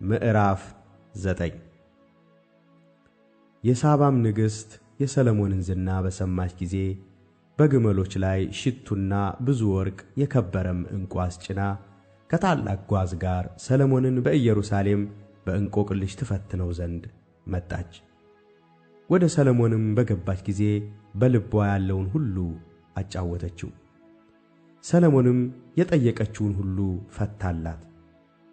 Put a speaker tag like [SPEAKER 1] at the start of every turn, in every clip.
[SPEAKER 1] ምዕራፍ 9 የሳባም ንግሥት የሰሎሞንን ዝና በሰማች ጊዜ በግመሎች ላይ ሽቱና ብዙ ወርቅ የከበረም ዕንቁ አስጭና ከታላቅ ጓዝ ጋር ሰሎሞንን በኢየሩሳሌም በእንቆቅልሽ ትፈትነው ዘንድ መጣች። ወደ ሰሎሞንም በገባች ጊዜ በልቧ ያለውን ሁሉ አጫወተችው። ሰሎሞንም የጠየቀችውን ሁሉ ፈታላት።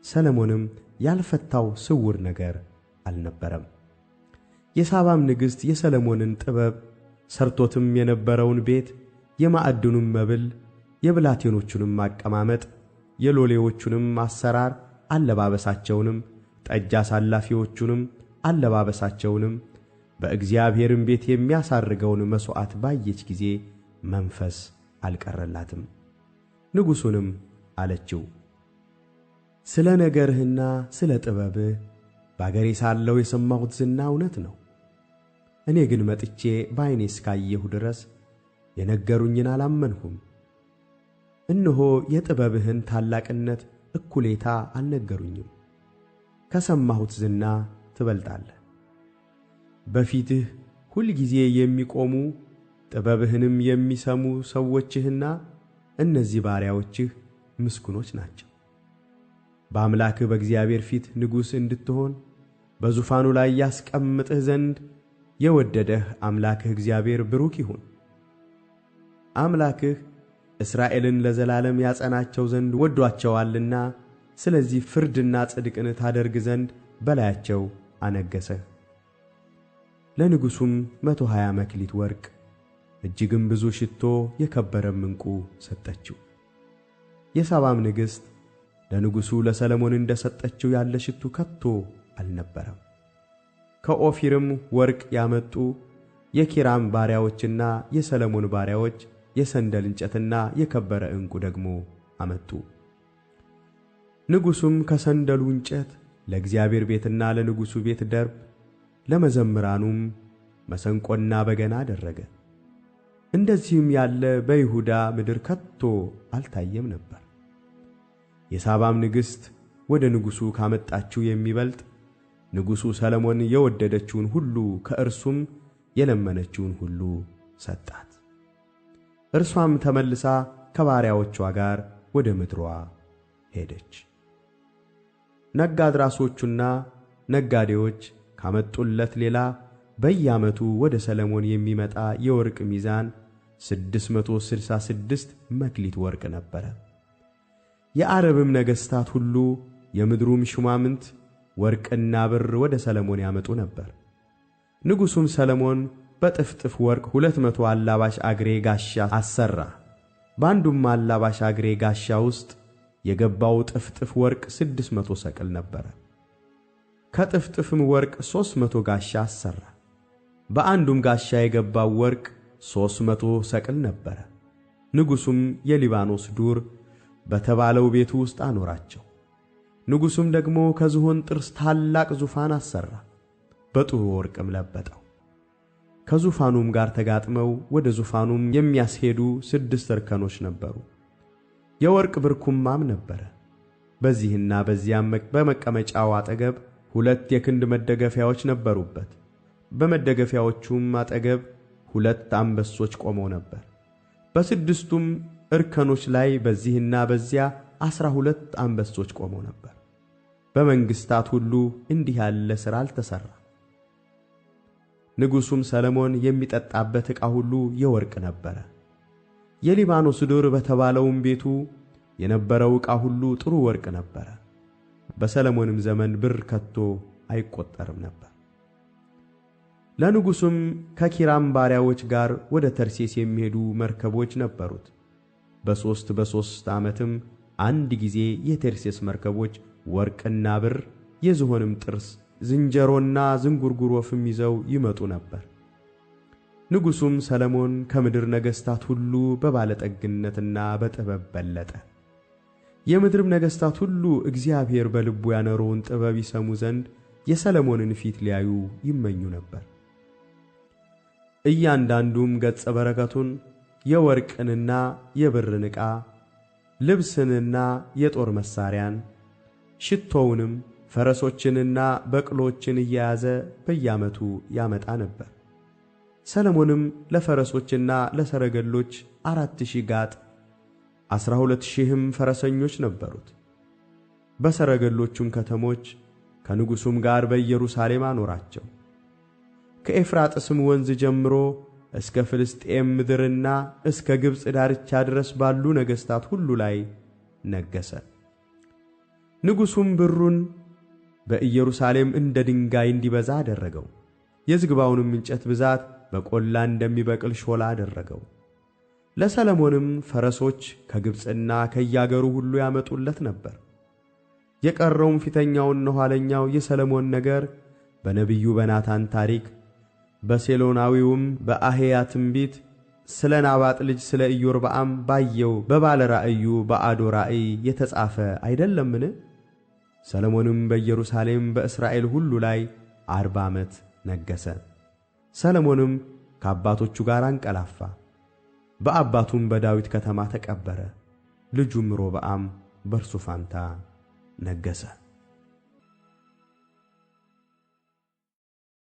[SPEAKER 1] ሰሎሞንም ያልፈታው ስውር ነገር አልነበረም። የሳባም ንግሥት የሰሎሞንን ጥበብ፣ ሰርቶትም የነበረውን ቤት፣ የማዕድኑም መብል፣ የብላቴኖቹንም አቀማመጥ፣ የሎሌዎቹንም አሰራር፣ አለባበሳቸውንም፣ ጠጅ አሳላፊዎቹንም አለባበሳቸውንም፣ በእግዚአብሔርም ቤት የሚያሳርገውን መሥዋዕት ባየች ጊዜ መንፈስ አልቀረላትም። ንጉሡንም አለችው፣ ስለ ነገርህና ስለ ጥበብህ በአገሬ ሳለሁ የሰማሁት ዝና እውነት ነው። እኔ ግን መጥቼ በዓይኔ እስካየሁ ድረስ የነገሩኝን አላመንሁም። እነሆ የጥበብህን ታላቅነት እኩሌታ አልነገሩኝም። ከሰማሁት ዝና ትበልጣለህ። በፊትህ ሁልጊዜ የሚቆሙ ጥበብህንም የሚሰሙ ሰዎችህና እነዚህ ባሪያዎችህ ምስጉኖች ናቸው። በአምላክህ በእግዚአብሔር ፊት ንጉሥ እንድትሆን በዙፋኑ ላይ ያስቀምጥህ ዘንድ የወደደህ አምላክህ እግዚአብሔር ብሩክ ይሁን። አምላክህ እስራኤልን ለዘላለም ያጸናቸው ዘንድ ወዶአቸዋልና ስለዚህ ፍርድና ጽድቅን ታደርግ ዘንድ በላያቸው አነገሰህ። ለንጉሡም 120 መክሊት ወርቅ እጅግም ብዙ ሽቶ የከበረም ዕንቁ ሰጠችው። የሳባም ንግሥት ለንጉሡ ለሰሎሞን እንደ ሰጠችው ያለ ሽቱ ከቶ አልነበረም። ከኦፊርም ወርቅ ያመጡ የኪራም ባሪያዎችና የሰሎሞን ባሪያዎች የሰንደል እንጨትና የከበረ ዕንቁ ደግሞ አመጡ። ንጉሡም ከሰንደሉ እንጨት ለእግዚአብሔር ቤትና ለንጉሡ ቤት ደርብ፣ ለመዘምራኑም መሰንቆና በገና አደረገ። እንደዚህም ያለ በይሁዳ ምድር ከቶ አልታየም ነበር። የሳባም ንግሥት ወደ ንጉሡ ካመጣችው የሚበልጥ ንጉሡ ሰሎሞን የወደደችውን ሁሉ ከእርሱም የለመነችውን ሁሉ ሰጣት። እርሷም ተመልሳ ከባሪያዎቿ ጋር ወደ ምድሯ ሄደች። ነጋድራሶቹና ነጋዴዎች ካመጡለት ሌላ በየዓመቱ ወደ ሰሎሞን የሚመጣ የወርቅ ሚዛን 666 መክሊት ወርቅ ነበረ። የዓረብም ነገሥታት ሁሉ የምድሩም ሹማምንት ወርቅና ብር ወደ ሰሎሞን ያመጡ ነበር። ንጉሡም ሰሎሞን በጥፍጥፍ ወርቅ 200 አላባሽ አግሬ ጋሻ አሠራ። በአንዱም አላባሽ አግሬ ጋሻ ውስጥ የገባው ጥፍጥፍ ወርቅ 600 ሰቅል ነበረ። ከጥፍጥፍም ወርቅ 300 ጋሻ አሠራ። በአንዱም ጋሻ የገባው ወርቅ 300 ሰቅል ነበረ። ንጉሡም የሊባኖስ ዱር በተባለው ቤቱ ውስጥ አኖራቸው። ንጉሡም ደግሞ ከዝሆን ጥርስ ታላቅ ዙፋን አሠራ፣ በጥሩ ወርቅም ለበጠው። ከዙፋኑም ጋር ተጋጥመው ወደ ዙፋኑም የሚያስሄዱ 6 እርከኖች ነበሩ። የወርቅ ብርኩማም ነበረ። በዚህና በዚያም በመቀመጫው አጠገብ 2 የክንድ መደገፊያዎች ነበሩበት። በመደገፊያዎቹም አጠገብ 2 አንበሶች ቆመው ነበር። በ6ቱም እርከኖች ላይ በዚህና በዚያ 12 አንበሶች ቆመው ነበር። በመንግሥታት ሁሉ እንዲህ ያለ ሥራ አልተሠራም። ንጉሡም ሰሎሞን የሚጠጣበት ዕቃ ሁሉ የወርቅ ነበረ። የሊባኖስ ዱር በተባለውም ቤቱ የነበረው ዕቃ ሁሉ ጥሩ ወርቅ ነበረ። በሰሎሞንም ዘመን ብር ከቶ አይቈጠርም ነበር። ለንጉሡም ከኪራም ባሪያዎች ጋር ወደ ተርሴስ የሚሄዱ መርከቦች ነበሩት። በሦስት ዓመትም አንድ ጊዜ የተርሴስ መርከቦች ወርቅና ብር፣ የዝሆንም ጥርስ፣ ዝንጀሮና ዝንጉርጉር ወፍም ይዘው ይመጡ ነበር። ንጉሡም ሰሎሞን ከምድር ነገሥታት ሁሉ በባለጠግነትና በጥበብ በለጠ። የምድርም ነገሥታት ሁሉ እግዚአብሔር በልቡ ያኖረውን ጥበብ ይሰሙ ዘንድ የሰሎሞንን ፊት ሊያዩ ይመኙ ነበር። እያንዳንዱም ገጸ በረከቱን የወርቅንና የብርን ዕቃ፣ ልብስንና የጦር መሣሪያን፣ ሽቶውንም ፈረሶችንና በቅሎችን እየያዘ በየዓመቱ ያመጣ ነበር። ሰሎሞንም ለፈረሶችና ለሰረገሎች 4,000 ጋጥ 12,000ም ፈረሰኞች ነበሩት። በሰረገሎቹም ከተሞች ከንጉሡም ጋር በኢየሩሳሌም አኖራቸው። ከኤፍራጥስም ወንዝ ጀምሮ እስከ ፍልስጤም ምድርና እስከ ግብፅ ዳርቻ ድረስ ባሉ ነገሥታት ሁሉ ላይ ነገሠ። ንጉሡም ብሩን በኢየሩሳሌም እንደ ድንጋይ እንዲበዛ አደረገው። የዝግባውንም እንጨት ብዛት በቈላ እንደሚበቅል ሾላ አደረገው። ለሰሎሞንም ፈረሶች ከግብፅና ከያገሩ ሁሉ ያመጡለት ነበር። የቀረውም ፊተኛውና ኋለኛው የሰሎሞን ነገር በነቢዩ በናታን ታሪክ በሴሎናዊውም በአሄያ ትንቢት ስለ ናባጥ ልጅ ስለ ኢዮርብዓም ባየው በባለ ራእዩ በአዶ ራእይ የተጻፈ አይደለምን? ሰሎሞንም በኢየሩሳሌም በእስራኤል ሁሉ ላይ 40 ዓመት ነገሠ። ሰሎሞንም ከአባቶቹ ጋር አንቀላፋ፣ በአባቱም በዳዊት ከተማ ተቀበረ። ልጁም ሮብዓም በእርሱ ፋንታ ነገሠ።